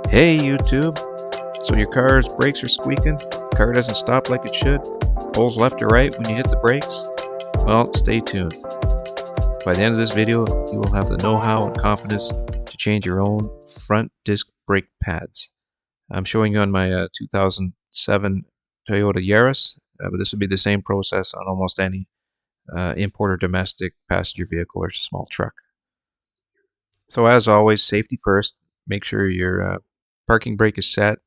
Hey YouTube! So your car's brakes are squeaking, car doesn't stop like it should, pulls left or right when you hit the brakes? Well, stay tuned. By the end of this video, you will have the know-how and confidence to change your own front disc brake pads. I'm showing you on my 2007 Toyota Yaris, but this would be the same process on almost any import or domestic passenger vehicle or small truck. So as always, safety first. Make sure your parking brake is set,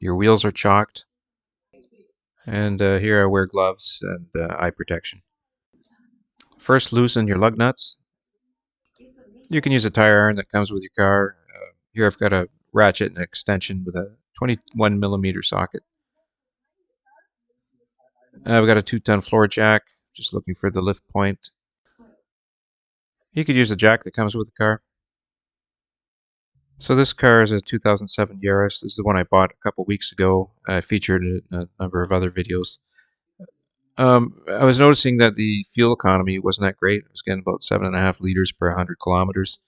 your wheels are chalked, and here I wear gloves and eye protection. First, loosen your lug nuts. You can use a tire iron that comes with your car. Here I've got a ratchet and extension with a 21mm socket. I've got a 2-ton floor jack, just looking for the lift point. You could use a jack that comes with the car. So this car is a 2007 Yaris. This is the one I bought a couple weeks ago. I featured it in a number of other videos. I was noticing that the fuel economy wasn't that great. It was getting about 7.5 liters per 100 kilometers.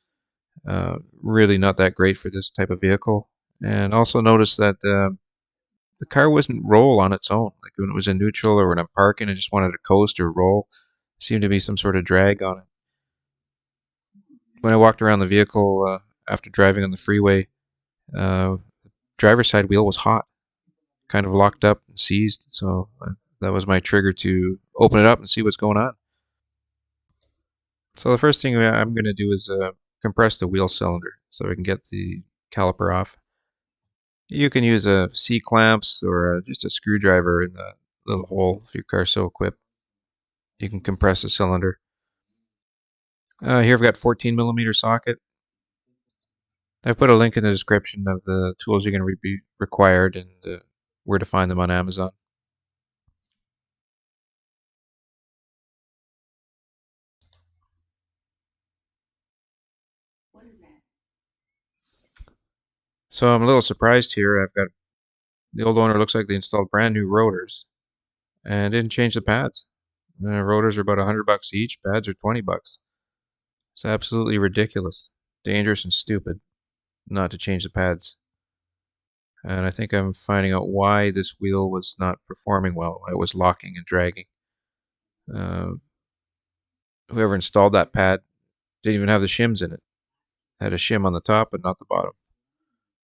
Really not that great for this type of vehicle. And also noticed that the car wouldn't roll on its own. Like when it was in neutral or when I'm parking, I just wanted to coast or roll. Seemed to be some sort of drag on it. When I walked around the vehicle after driving on the freeway, driver's side wheel was hot, kind of locked up and seized. So that was my trigger to open it up and see what's going on. So the first thing I'm going to do is compress the wheel cylinder so I can get the caliper off. You can use a C-clamps or just a screwdriver in the little hole if your car's so equipped. You can compress the cylinder. Here I've got 14mm socket. I've put a link in the description of the tools you're going to be required and where to find them on Amazon. So I'm a little surprised here. I've got the old owner looks like they installed brand new rotors and didn't change the pads. Rotors are about $100 each. Pads are $20. It's absolutely ridiculous, dangerous, and stupid not to change the pads. And I think I'm finding out why this wheel was not performing well. It was locking and dragging. Uh, Whoever installed that pad didn't even have the shims in it. It had a shim on the top but not the bottom.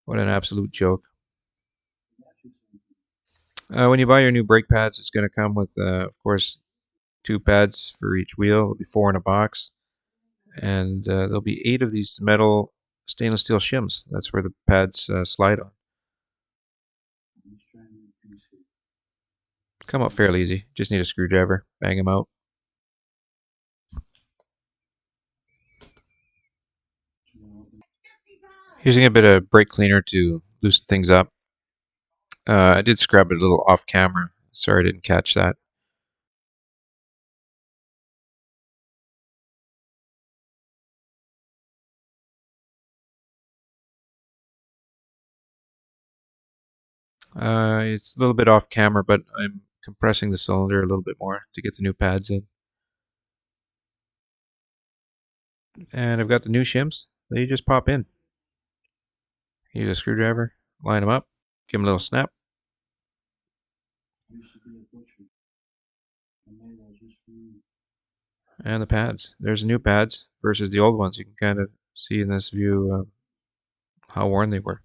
What an absolute joke. When you buy your new brake pads, it's going to come with, of course, 2 pads for each wheel. There'll be 4 in a box. And there'll be 8 of these metal stainless steel shims. That's where the pads slide on. Come out fairly easy. Just need a screwdriver. Bang them out. Using a bit of brake cleaner to loosen things up. I did scrub it a little off camera. Sorry I didn't catch that. It's a little bit off camera, but I'm compressing the cylinder a little bit more to get the new pads in. And I've got the new shims that you just pop in. Use a screwdriver, line them up, give them a little snap. And the pads. There's the new pads versus the old ones. You can kind of see in this view how worn they were.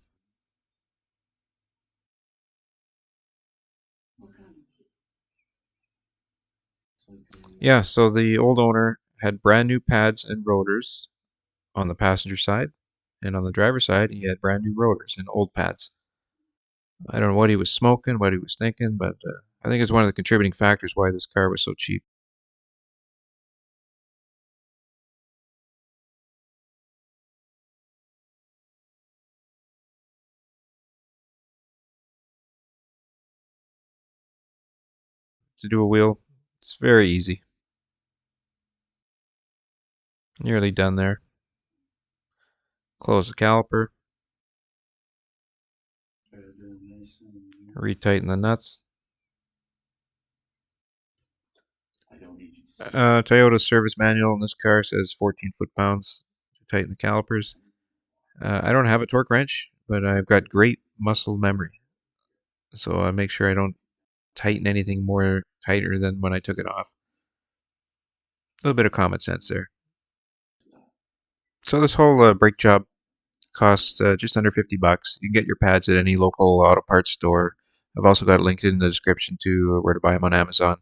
Yeah, so the old owner had brand new pads and rotors on the passenger side, and on the driver's side he had brand new rotors and old pads. I don't know what he was smoking, what he was thinking, but I think it's one of the contributing factors why this car was so cheap. To do a wheel, it's very easy. Nearly done there. Close the caliper. Retighten the nuts. Toyota service manual in this car says 14 foot-pounds to tighten the calipers. I don't have a torque wrench, but I've got great muscle memory. So I make sure I don't tighten anything more tighter than when I took it off. A little bit of common sense there. So this whole brake job costs just under 50 bucks. You can get your pads at any local auto parts store. I've also got it linked in the description to where to buy them on Amazon.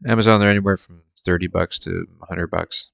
Amazon, they're anywhere from 30 bucks to 100 bucks.